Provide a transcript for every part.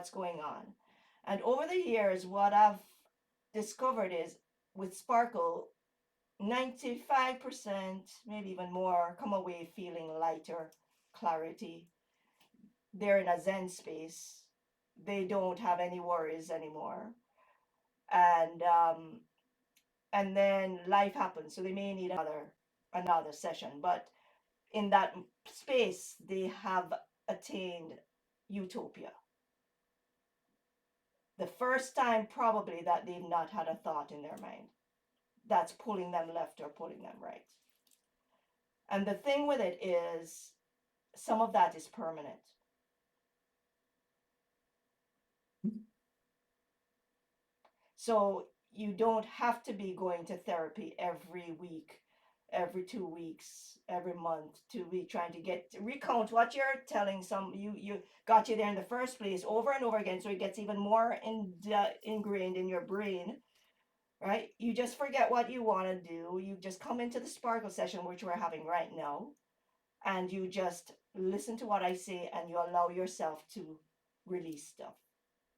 what's going on. And over the years, what I've discovered is with Sparkle, 95%, maybe even more, come away feeling lighter, clarity. They're in a Zen space. They don't have any worries anymore. And then life happens, so they may need another session. But in that space, they have attained utopia. The first time probably that they've not had a thought in their mind that's pulling them left or pulling them right. And the thing with it is, some of that is permanent. So you don't have to be going to therapy every week, every 2 weeks, every month to be trying to recount what you're telling you got you there in the first place over and over again, so it gets even more ingrained in your brain, right? You just forget what you want to do. You just come into the sparkle session, which we're having right now, and you just listen to what I say and you allow yourself to release stuff.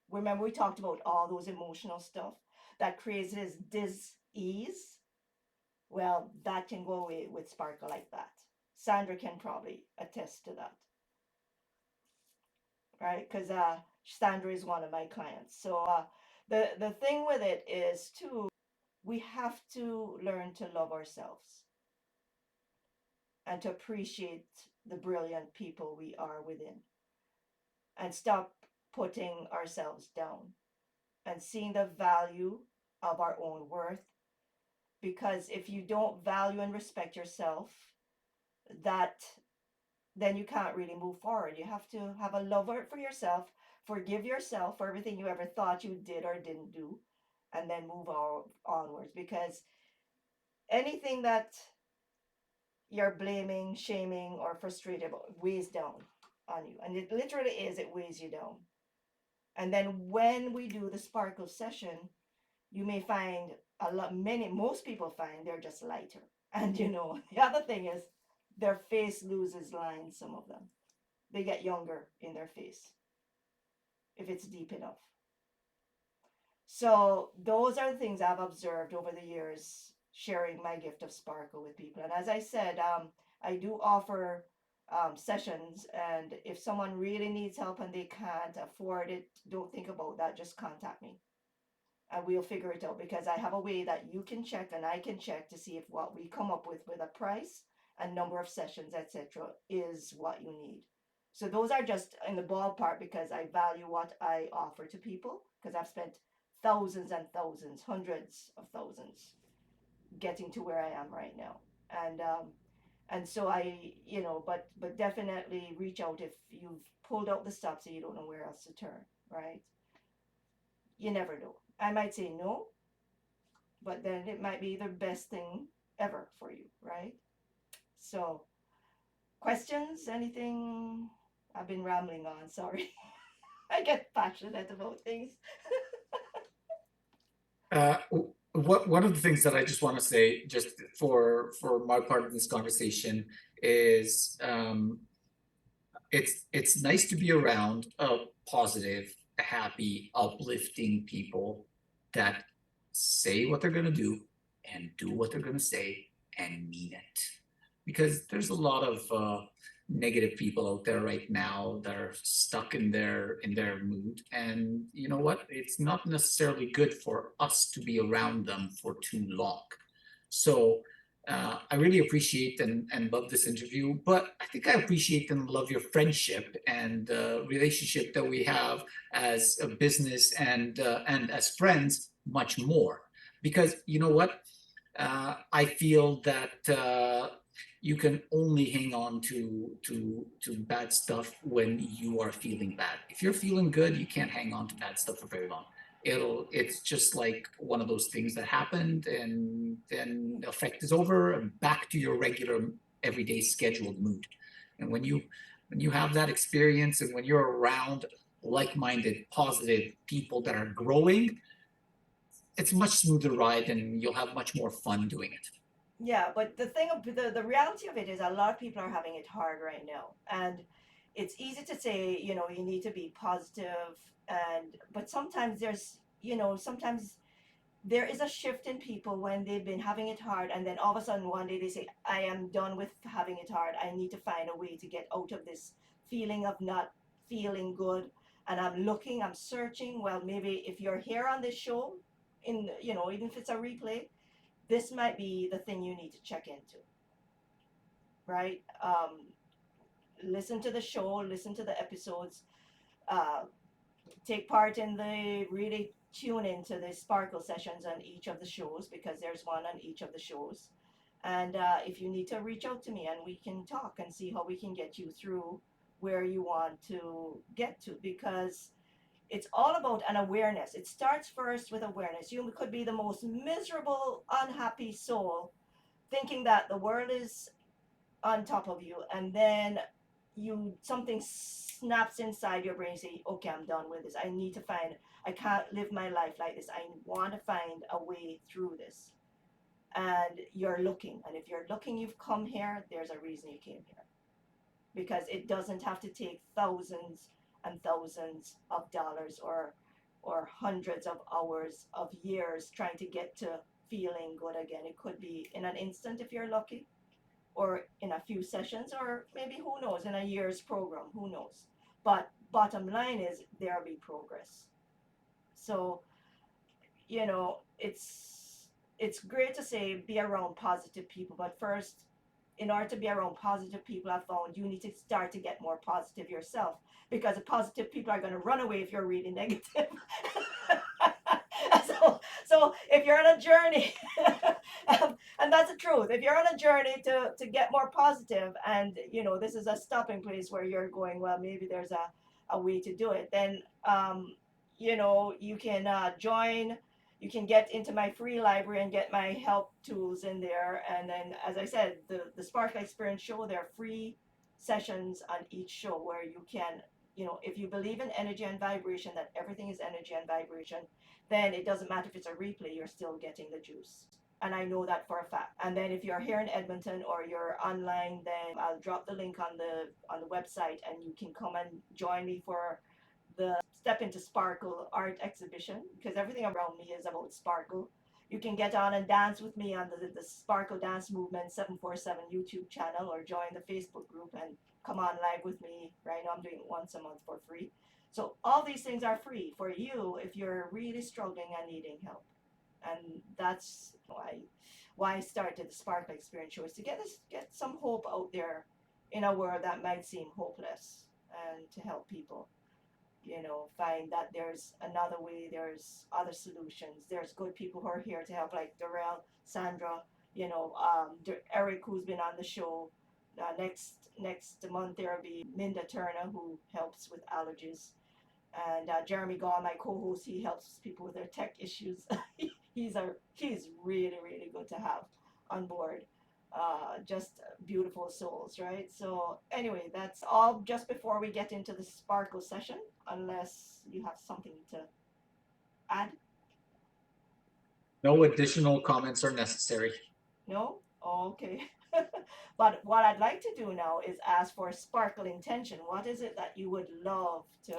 Remember, we talked about all those emotional stuff that creates this dis-ease. Well, that can go away with sparkle like that. Sandra can probably attest to that, right? Because Sandra is one of my clients. So the thing with it is too, we have to learn to love ourselves and to appreciate the brilliant people we are within, and stop putting ourselves down and seeing the value of our own worth. Because if you don't value and respect yourself, that then you can't really move forward. You have to have a love for yourself, forgive yourself for everything you ever thought you did or didn't do, and then move onwards. Because anything that you're blaming, shaming, or frustrated about weighs down on you. And it literally is, it weighs you down. And then when we do the sparkle session, you may find most people find they're just lighter. And the other thing is their face loses lines, some of them. They get younger in their face if it's deep enough. So those are the things I've observed over the years, sharing my gift of sparkle with people. And as I said, I do offer sessions, and if someone really needs help and they can't afford it, don't think about that. Just contact me and we'll figure it out, because I have a way that you can check and I can check to see if what we come up with a price and number of sessions, etc., is what you need. So those are just in the ballpark, because I value what I offer to people, because I've spent thousands and thousands, hundreds of thousands getting to where I am right now. And so but definitely reach out if you've pulled out the stops and you don't know where else to turn, right? You never know. I might say no, but then it might be the best thing ever for you, right? So, questions? Anything? I've been rambling on, sorry. I get passionate about things. One of the things that I just want to say, just for my part of this conversation, is it's nice to be around positive, happy, uplifting people that say what they're gonna do and do what they're gonna say and mean it. Because there's a lot of negative people out there right now that are stuck in their mood, and you know what? It's not necessarily good for us to be around them for too long. So I really appreciate and love this interview, but I think I appreciate and love your friendship and relationship that we have as a business and as friends much more. Because you know what? I feel that you can only hang on to bad stuff when you are feeling bad. If you're feeling good, you can't hang on to bad stuff for very long. It's just like one of those things that happened, and then the effect is over and back to your regular everyday scheduled mood. And when you have that experience, and when you're around like-minded positive people that are growing, it's a much smoother ride and you'll have much more fun doing it. Yeah, but the reality of it is, a lot of people are having it hard right now. And it's easy to say, you need to be positive, but sometimes sometimes there is a shift in people when they've been having it hard, and then all of a sudden one day they say, I am done with having it hard. I need to find a way to get out of this feeling of not feeling good. And I'm searching. Well, maybe if you're here on this show, even if it's a replay, this might be the thing you need to check into, right? Listen to the show, listen to the episodes, uh, take part in really tune into the sparkle sessions on each of the shows, because there's one on each of the shows. And if you need to, reach out to me and we can talk and see how we can get you through where you want to get to, because it's all about an awareness. It starts first with awareness. You could be the most miserable, unhappy soul, thinking that the world is on top of you, and then something snaps inside your brain, say, okay, I'm done with this. I can't live my life like this. I want to find a way through this. And you're looking, and if you're looking, you've come here, there's a reason you came here, because it doesn't have to take thousands and thousands of dollars, or hundreds of hours of years trying to get to feeling good again. It could be in an instant if you're lucky, or in a few sessions, or maybe, who knows, in a year's program, who knows. But bottom line is, there'll be progress. So, it's great to say be around positive people, but first, in order to be around positive people, I found you need to start to get more positive yourself, because the positive people are going to run away if you're really negative. So if you're on a journey, and that's the truth, if you're on a journey to get more positive, and this is a stopping place where you're going, well, maybe there's a way to do it, then you can join. You can get into my free library and get my help tools in there. And then, as I said, the Sparkle Experience show, there are free sessions on each show where you can, if you believe in energy and vibration, that everything is energy and vibration, then it doesn't matter if it's a replay, you're still getting the juice. And I know that for a fact. And then if you're here in Edmonton or you're online, then I'll drop the link on the website, and you can come and join me for the Step into Sparkle art exhibition, because everything around me is about sparkle. You can get on and dance with me on the Sparkle Dance Movement 747 YouTube channel, or join the Facebook group and come on live with me. Right now I'm doing it once a month for free. So all these things are free for you if you're really struggling and needing help. And that's why I started the Sparkle Experience show, is to get some hope out there in a world that might seem hopeless, and to help people find that there's another way, there's other solutions, there's good people who are here to help, like Dorel, Sandra, Eric, who's been on the show. Next month there'll be Minda Turner, who helps with allergies, and Jeremy Gaw, my co-host, he helps people with their tech issues. He's really, really good to have on board. Just beautiful souls, right? So anyway, that's all just before we get into the sparkle session, unless you have something to add. No additional comments are necessary. No? Okay. But what I'd like to do now is ask for a sparkle intention. What is it that you would love to,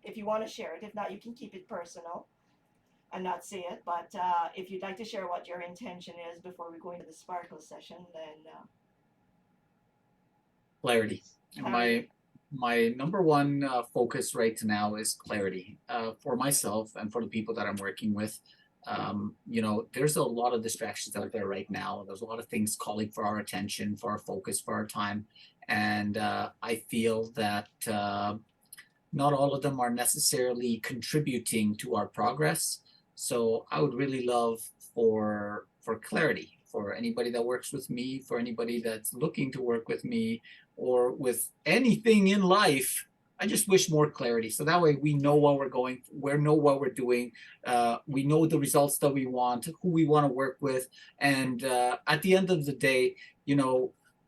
if you want to share it? If not, you can keep it personal and not say it. But if you'd like to share what your intention is before we go into the sparkle session, then Clarity. clarity. My number one focus right now is clarity for myself and for the people that I'm working with. There's a lot of distractions out there right now. There's a lot of things calling for our attention, for our focus, for our time, and I feel that not all of them are necessarily contributing to our progress. So I would really love for clarity for anybody that works with me, for anybody that's looking to work with me, or with anything in life. I just wish more clarity, so that way we know what we're going, we know what we're doing, we know the results that we want, who we want to work with, and at the end of the day,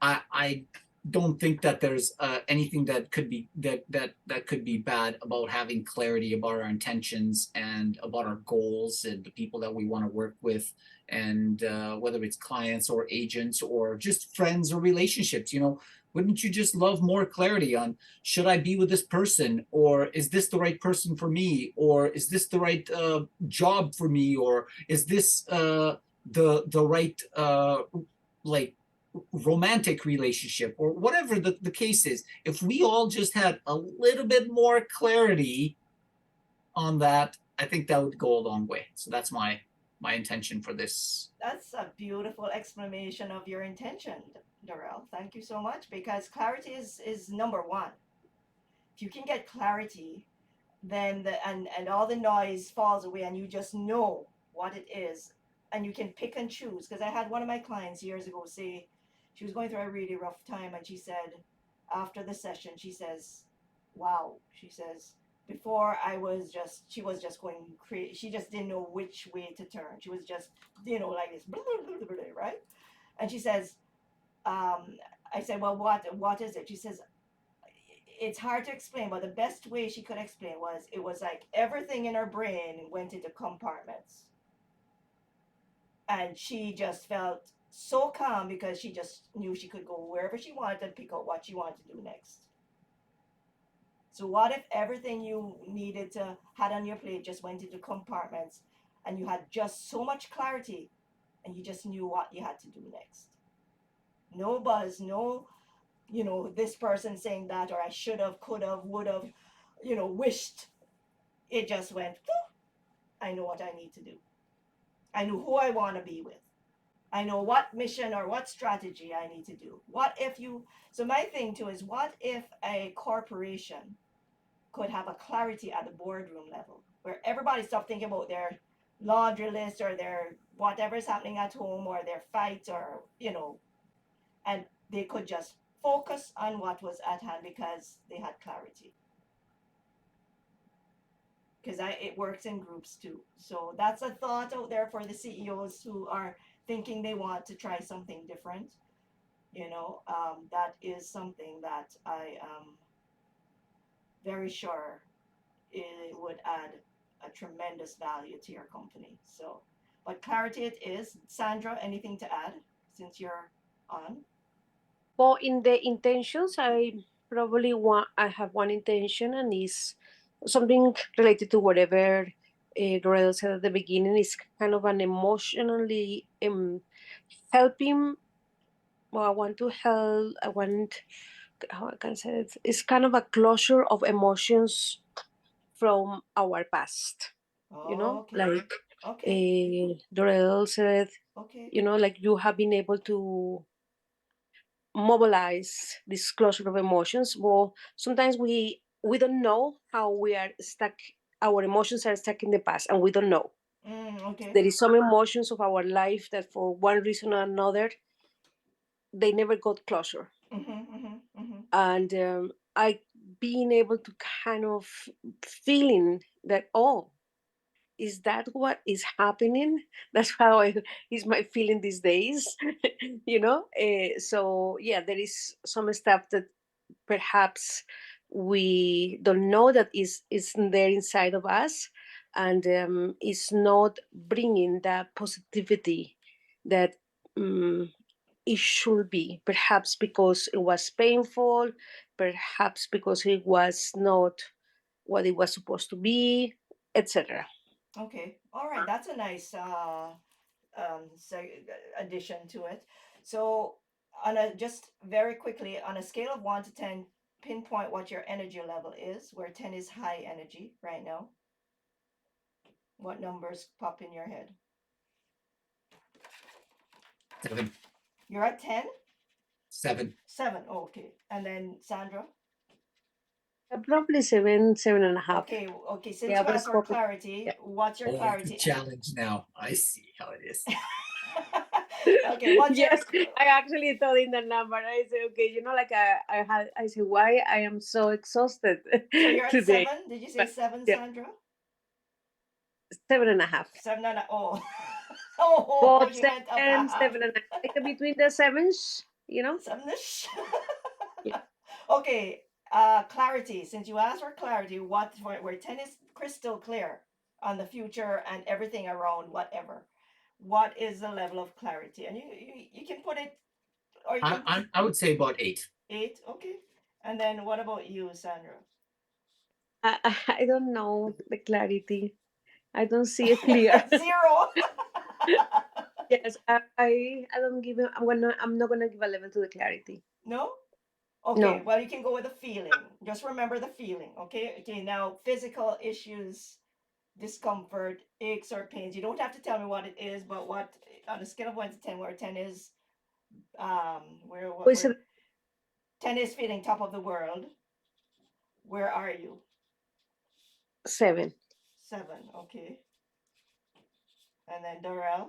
I don't think that there's anything that could be that could be bad about having clarity about our intentions and about our goals and the people that we want to work with, and whether it's clients or agents or just friends or relationships. Wouldn't you just love more clarity on, should I be with this person, or is this the right person for me, or is this the right job for me, or is this the right like romantic relationship, or whatever the case is? If we all just had a little bit more clarity on that, I think that would go a long way. So that's my intention for this. That's a beautiful explanation of your intention, Dorel. Thank you so much, because clarity is number one. If you can get clarity, then and all the noise falls away, and you just know what it is, and you can pick and choose. Because I had one of my clients years ago say she was going through a really rough time, and she said after the session, she says, "Wow," she says, "before I was just she was just going crazy. She just didn't know which way to turn. She was just like this, blah, blah, blah, blah, blah, right?" And she says, "I said, well, what is it?" She says, "It's hard to explain, but the best way she could explain was it was like everything in her brain went into compartments, and she just felt so calm because she just knew she could go wherever she wanted and pick out what she wanted to do next." So what if everything you needed to had on your plate just went into compartments, and you had just so much clarity, and you just knew what you had to do next? No buzz, no, this person saying that, or I should have, could have, would have, wished. It just went, I know what I need to do. I know who I want to be with. I know what mission or what strategy I need to do. What if you, so my thing too is, what if a corporation could have a clarity at the boardroom level where everybody stopped thinking about their laundry list or their whatever is happening at home or their fight, or, and they could just focus on what was at hand because they had clarity. Because it works in groups too. So that's a thought out there for the CEOs who are thinking they want to try something different. That is something that I am very sure it would add a tremendous value to your company. So, but clarity it is. Sandra, anything to add since you're on? Well, in the intentions, I have one intention, and is something related to whatever Dorel said at the beginning. Is kind of an emotionally helping. Well, I want to help. I want, how I can say it. It's kind of a closure of emotions from our past. Oh, okay. Like Okay. Dorel said, Okay. like you have been able to mobilize this closure of emotions. Well, sometimes we don't know how we are stuck. Our emotions are stuck in the past, and we don't know. Okay. There is some emotions of our life that, for one reason or another, they never got closure. And I being able to kind of feeling that, oh, is that what is happening? That's how I is my feeling these days. So yeah, there is some stuff that perhaps we don't know that is there inside of us, and is not bringing that positivity that um, it should be, perhaps because it was painful, perhaps because it was not what it was supposed to be, etc. Okay. All right. That's a nice addition to it. So, just very quickly, on a scale of 1 to 10, pinpoint what your energy level is, where 10 is high energy right now. What numbers pop in your head? 7. You're at 10? 7. 7. Oh, okay. And then Sandra? Probably 7.5. Okay, okay. Since Yeah, you I asked was for hoping. clarity, Yeah. what's your Oh, it's a clarity? challenge now. I see how it is. Okay, what's your Yes, I actually thought in the number. I said, okay, like I said, why I am so exhausted so you're at today. 7? Did you say But 7, yeah, Sandra? 7.5. 7 and a, oh. Oh, Both you went up a seven, half. 7.5. Like between the sevens. 7ish. Yeah. Okay, clarity. Since you asked for clarity, where 10 is crystal clear on the future and everything around whatever. What is the level of clarity? And you can put it, or you I, can I I would say about 8. 8, okay. And then what about you, Sandra? I don't know the clarity. I don't see it clear. 0. Yes, I don't give him. I'm not gonna give a level to the clarity. No? Okay, No. well, you can go with the feeling. Just remember the feeling, okay? Okay, now physical issues, discomfort, aches or pains. You don't have to tell me what it is, but what on a scale of 1 to 10, where 10 is Who is where it? 10 is feeling top of the world, where are you? 7. 7, okay. And then Dorel,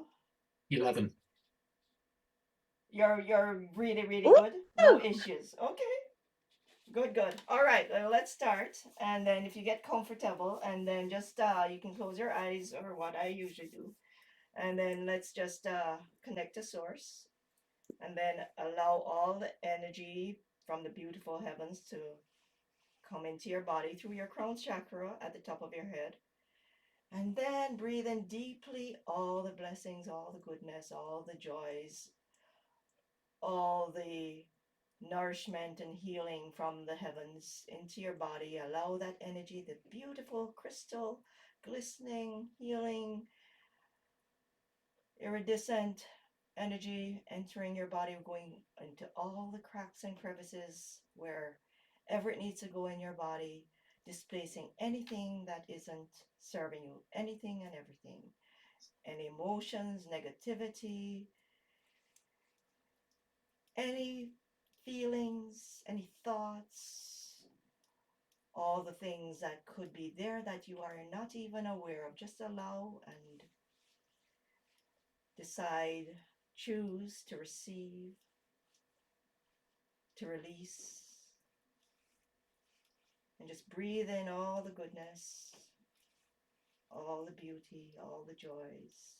11. you're really really good. No Woo! issues. Okay. Good, good. All right, let's start. And then if you get comfortable, and then just you can close your eyes or what I usually do. And then let's just connect to source, and then allow all the energy from the beautiful heavens to come into your body through your crown chakra at the top of your head. And then breathe in deeply all the blessings, all the goodness, all the joys, all the nourishment and healing from the heavens into your body. Allow that energy, the beautiful crystal, glistening, healing, iridescent energy entering your body, going into all the cracks and crevices wherever it needs to go in your body, displacing anything that isn't serving you, anything and everything, any emotions, negativity, any feelings, any thoughts, all the things that could be there that you are not even aware of. Just allow and decide, choose to receive, to release, and just breathe in all the goodness, all the beauty, all the joys,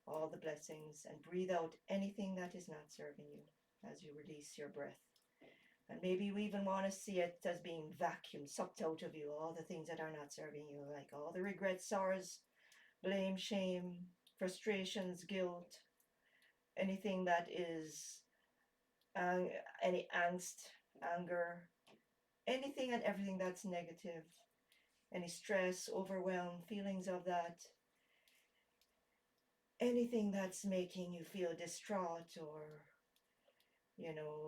all the blessings, and breathe out anything that is not serving you as you release your breath. And maybe we even want to see it as being vacuumed, sucked out of you, all the things that are not serving you, like all the regrets, sorrows, blame, shame, frustrations, guilt, anything that is any angst, anger, anything and everything that's negative, any stress, overwhelm, feelings of that, anything that's making you feel distraught or,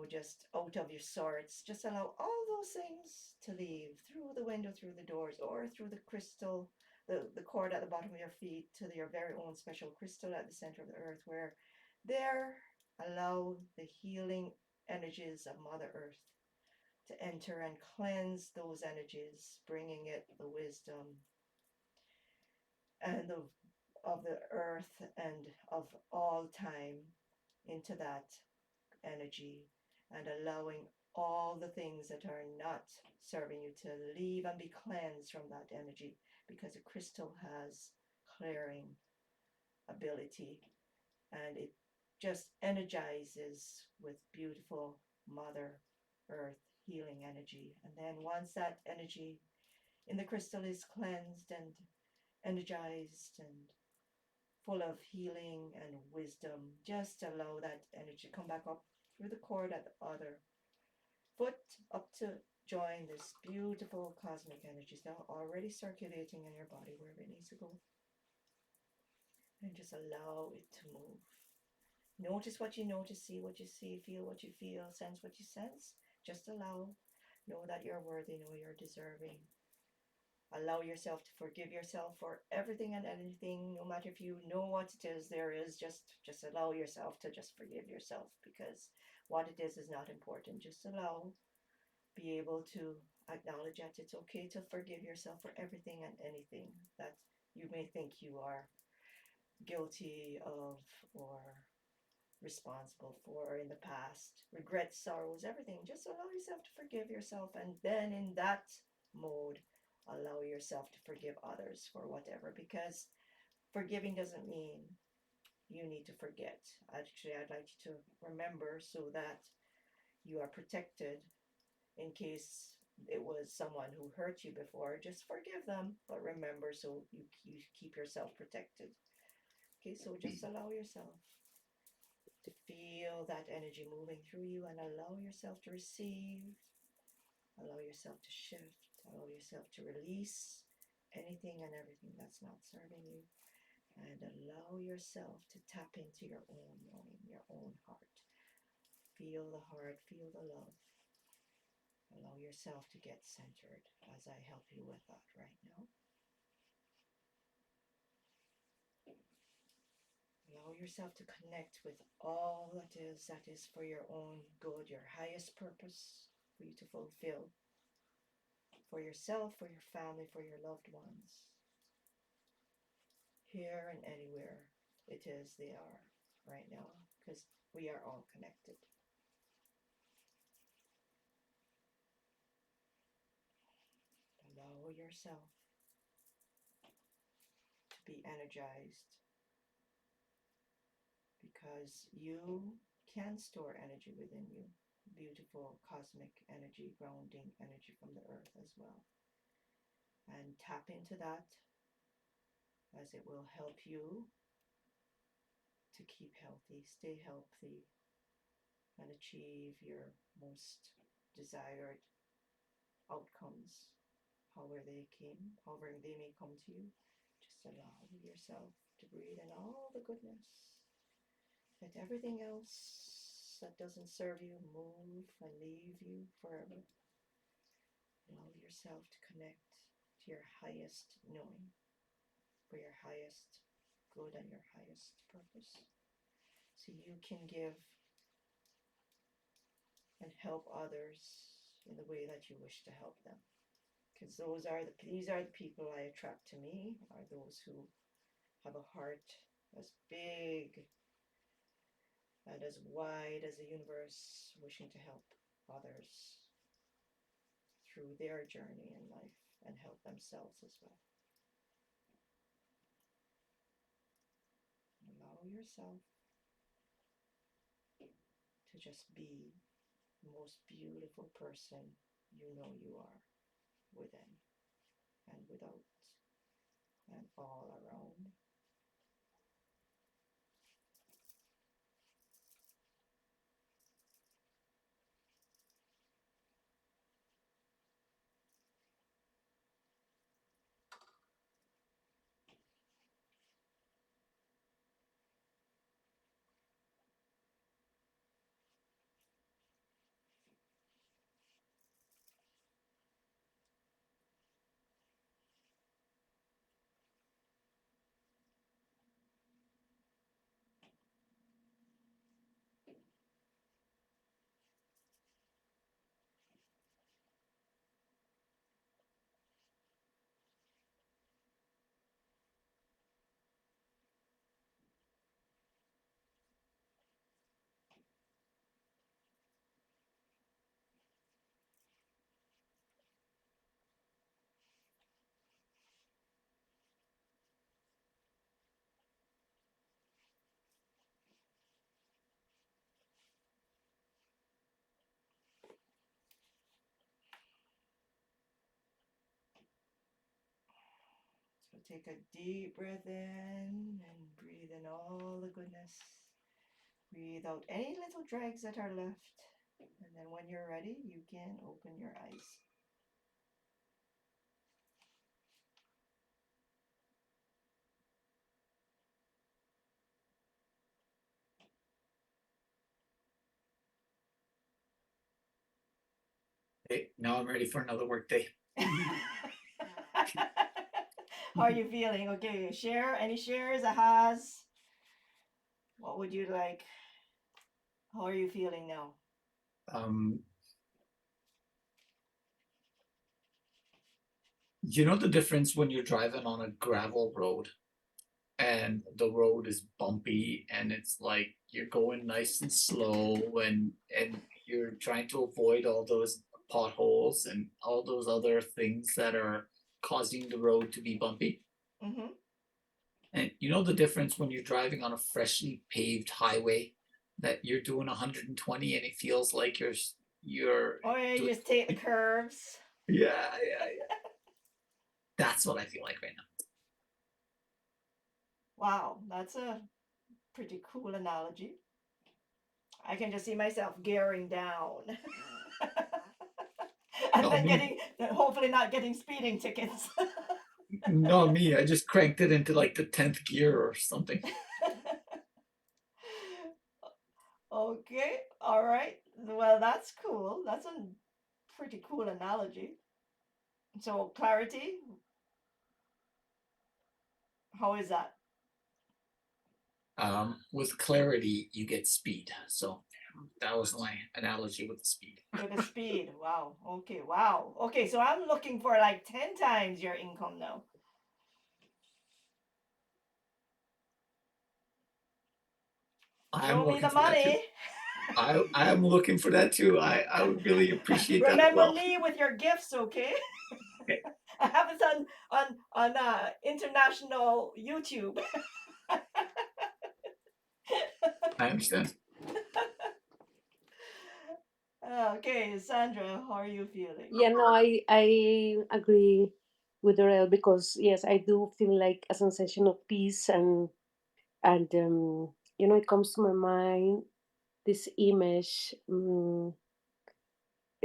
just out of your sorts. Just allow all those things to leave through the window, through the doors, or through the crystal, the cord at the bottom of your feet to your very own special crystal at the center of the earth, where there allow the healing energies of Mother Earth to enter and cleanse those energies, bringing it the wisdom and of the earth and of all time into that energy, and allowing all the things that are not serving you to leave and be cleansed from that energy, because a crystal has clearing ability, and it just energizes with beautiful Mother Earth healing energy. And then once that energy in the crystal is cleansed and energized and full of healing and wisdom, just allow that energy to come back up through the cord at the other foot up to join this beautiful cosmic energies now already circulating in your body wherever it needs to go. And just allow it to move. Notice what you notice, see what you see, feel what you feel, sense what you sense. Just allow. Know that you're worthy, know you're deserving. Allow yourself to forgive yourself for everything and anything, no matter if you know what it is there is. Just allow yourself to just forgive yourself, because what it is not important. Just allow, be able to acknowledge that it's okay to forgive yourself for everything and anything that you may think you are guilty of or responsible for in the past, regrets, sorrows, everything. Just allow yourself to forgive yourself, and then in that mode, allow yourself to forgive others for whatever, because forgiving doesn't mean you need to forget. Actually, I'd like you to remember so that you are protected in case it was someone who hurt you before. Just forgive them, but remember, so you keep yourself protected. Okay, so just allow yourself. to feel that energy moving through you and allow yourself to receive, allow yourself to shift, allow yourself to release anything and everything that's not serving you, and allow yourself to tap into your own knowing, your own heart. Feel the heart, feel the love. Allow yourself to get centered as I help you with that right now. Allow yourself to connect with all that is for your own good, your highest purpose for you to fulfill for yourself, for your family, for your loved ones. Here and anywhere it is they are right now, because we are all connected. Allow yourself to be energized, because you can store energy within you, beautiful cosmic energy, grounding energy from the earth as well. And tap into that, as it will help you to keep healthy, stay healthy, and achieve your most desired outcomes, however they may come to you. Just allow yourself to breathe in all the goodness. Let everything else that doesn't serve you move and leave you forever. Allow yourself to connect to your highest knowing, for your highest good and your highest purpose, so you can give and help others in the way that you wish to help them. Because these are the people I attract to me, are those who have a heart as big and as wide as the universe, wishing to help others through their journey in life and help themselves as well. Allow yourself to just be the most beautiful person you know you are, within and without and all around. So take a deep breath in and breathe in all the goodness. Breathe out any little drags that are left. And then when you're ready, you can open your eyes. Hey, now I'm ready for another work day. How are you feeling? Okay, share any shares, ahas. What would you like? How are you feeling now? Um, you know the difference when you're driving on a gravel road and the road is bumpy and it's like you're going nice and slow and you're trying to avoid all those potholes and all those other things that are causing the road to be bumpy. Mm-hmm. And you know the difference when you're driving on a freshly paved highway that you're doing 120 and it feels like you're Oh yeah, you doing, just take the curves. yeah. That's what I feel like right now. Wow, that's a pretty cool analogy. I can just see myself gearing down. And No, then me, hopefully not getting speeding tickets. no, me. I just cranked it into like the 10th gear or something. Okay, all right. Well, that's cool. That's a pretty cool analogy. So, clarity, how is that? With clarity, you get speed. So that was my analogy with the speed. With the speed. Wow. Okay, wow. Okay, so I'm looking for like 10 times your income now. I'm Show me looking the for that too. money. I am looking for that too. I would really appreciate that as Remember well. me with your gifts, okay? Okay, I have it on international YouTube. I understand. Okay, Sandra, how are you feeling? Yeah, no, I agree with R.E.A.L because yes, I do feel like a sensation of peace and it comes to my mind this image,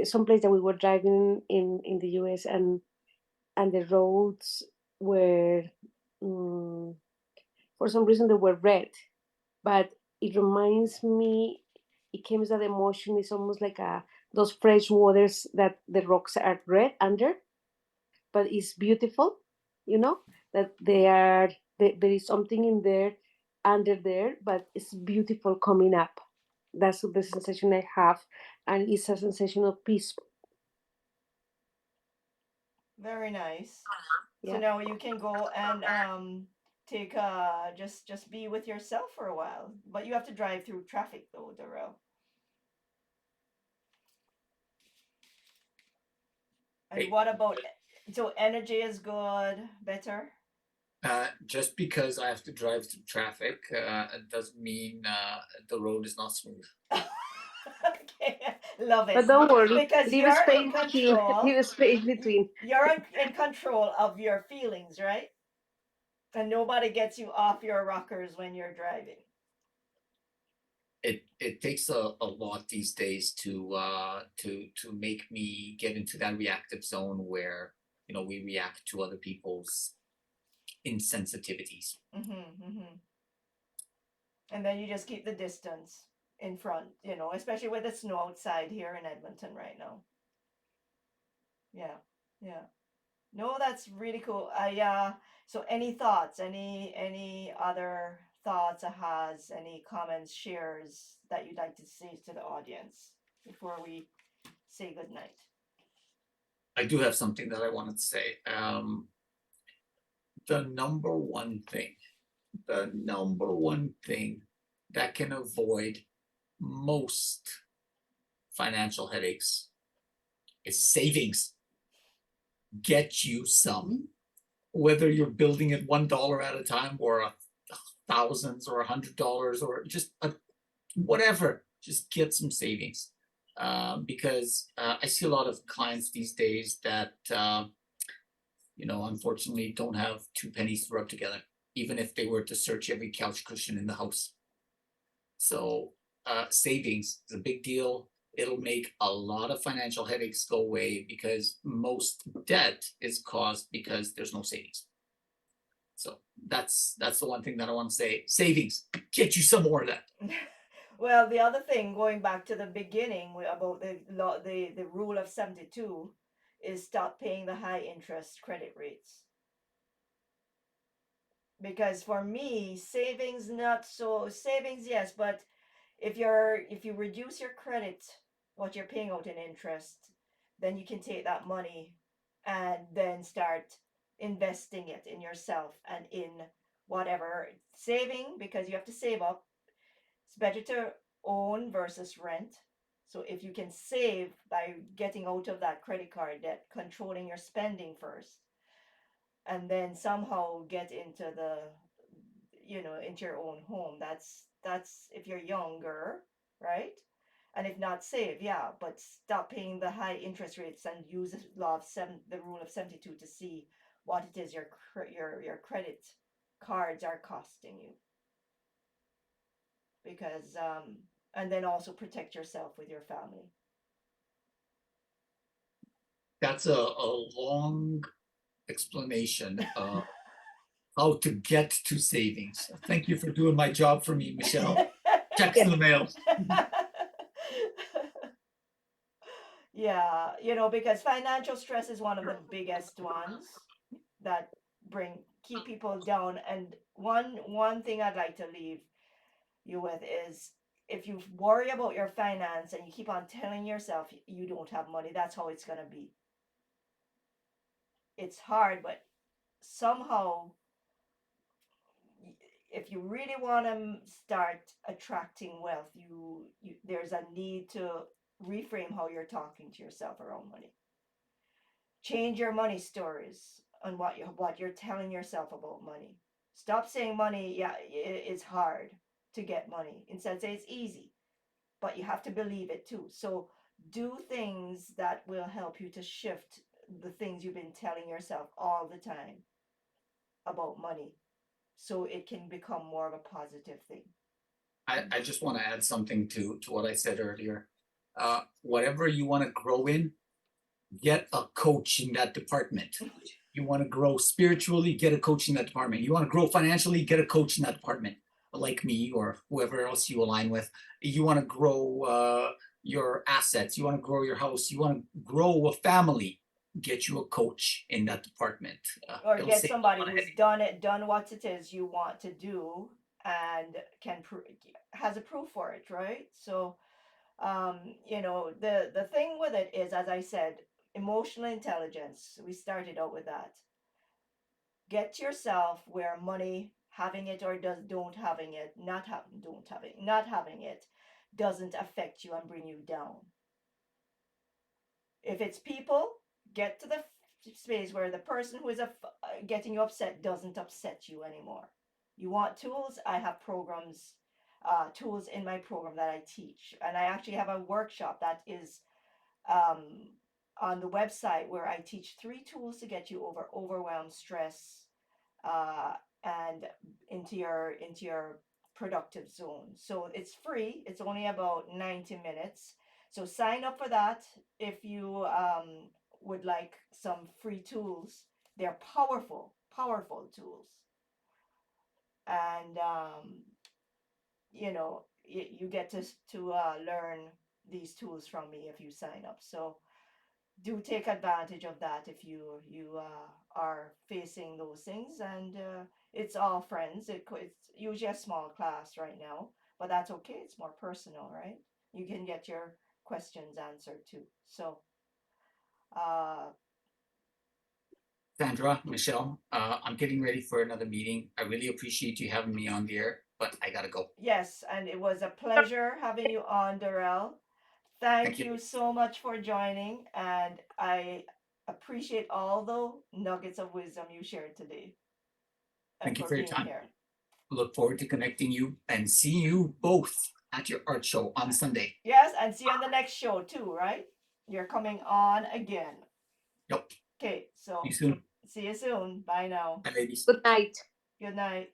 someplace that we were driving in the US and the roads were um, for some reason they were red, but it reminds me, it came that emotion is almost like a those fresh waters that the rocks are red under, but it's beautiful, you know, that they are there is something in there under there, but it's beautiful coming up. That's the sensation I have, and it's a sensation of peace. Very nice. So Yeah. now you can go and take just be with yourself for a while. But you have to drive through traffic though, Darrell. And Hey, what about so energy is good, better? just because I have to drive through traffic, it doesn't mean the road is not smooth. Okay, love But it. don't worry, Because leave a you're in space between. control. Leave a space between. You're in control of your feelings, right? And nobody gets you off your rockers when you're driving. It takes a lot these days to make me get into that reactive zone where we react to other people's insensitivities. Mm-hmm. And then you just keep the distance in front, especially with the snow outside here in Edmonton right now. Yeah, yeah. No, that's really cool. So any thoughts, any other thoughts, has any comments, shares that you'd like to say to the audience before we say goodnight? I do have something that I wanted to say. The number one thing that can avoid most financial headaches is savings. Get you some, whether you're building it $1 at a time or thousands or $100 or just whatever. Just get some savings, because I see a lot of clients these days that unfortunately don't have two pennies to rub together, even if they were to search every couch cushion in the house. So savings is a big deal. It'll make a lot of financial headaches go away because most debt is caused because there's no savings. So that's the one thing that I want to say. Savings, get you some more of that. Well, the other thing, going back to the beginning about the rule of 72, is stop paying the high interest credit rates. Because for me, savings not so savings, yes, but if you reduce your credit, what you're paying out in interest, then you can take that money and then start investing it in yourself and in whatever saving, because you have to save up. It's better to own versus rent. So if you can save by getting out of that credit card debt, controlling your spending first, and then somehow get into the into your own home, that's if you're younger, right? And if not, save, yeah, but stop paying the high interest rates and use the rule of 72 to see what it is your credit cards are costing you. Because and then also protect yourself with your family. That's a long explanation of how to get to savings. Thank you for doing my job for me, Michelle. Checks in the mail. Yeah, because financial stress is one of the biggest ones that keep people down. And one thing I'd like to leave you with is, if you worry about your finance and you keep on telling yourself you don't have money, that's how it's going to be. It's hard, but somehow, if you really want to start attracting wealth, there's a need to reframe how you're talking to yourself around money. Change your money stories on what you're telling yourself about money. Stop saying money, yeah, it's hard to get money. Instead, say it's easy, but you have to believe it too. So do things that will help you to shift the things you've been telling yourself all the time about money, so it can become more of a positive thing. I just want to add something to what I said earlier. Whatever you want to grow in, get a coach in that department. You want to grow spiritually, get a coach in that department. You want to grow financially, get a coach in that department, like me or whoever else you align with. You want to grow your assets, you want to grow your house, you want to grow a family, get you a coach in that department. Or It'll get save somebody a lot of who's headache. done what it is you want to do, and has a proof for it, right? So the thing with it is, as I said, emotional intelligence. We started out with that. Get yourself where money, having it or don't having it, not having it, doesn't affect you and bring you down. If it's people, get to the space where the person who is getting you upset doesn't upset you anymore. You want tools? I have programs, tools in my program that I teach, and I actually have a workshop that is um, on the website, where I teach 3 tools to get you over overwhelm, stress, uh, and into your productive zone. So it's free. It's only about 90 minutes. So sign up for that if you would like some free tools. They're powerful, powerful tools, and you get to learn these tools from me if you sign up. So do take advantage of that if you are facing those things. And it's all friends. It's usually a small class right now, but that's okay. It's more personal, right? You can get your questions answered too. So uh, Sandra, Michelle, I'm getting ready for another meeting. I really appreciate you having me on the air, but I gotta go. yes, and it was a pleasure having you on, Dorel. Thank Thank you. you so much for joining, and I appreciate all the nuggets of wisdom you shared today, and Thank you for for your being time. here. Look forward to connecting you and seeing you both at your art show on Sunday. Yes, and see you on the next show too, right? You're coming on again. Yep. Okay, See you so soon. see you soon. Bye now. Bye, ladies. Good night. Good night.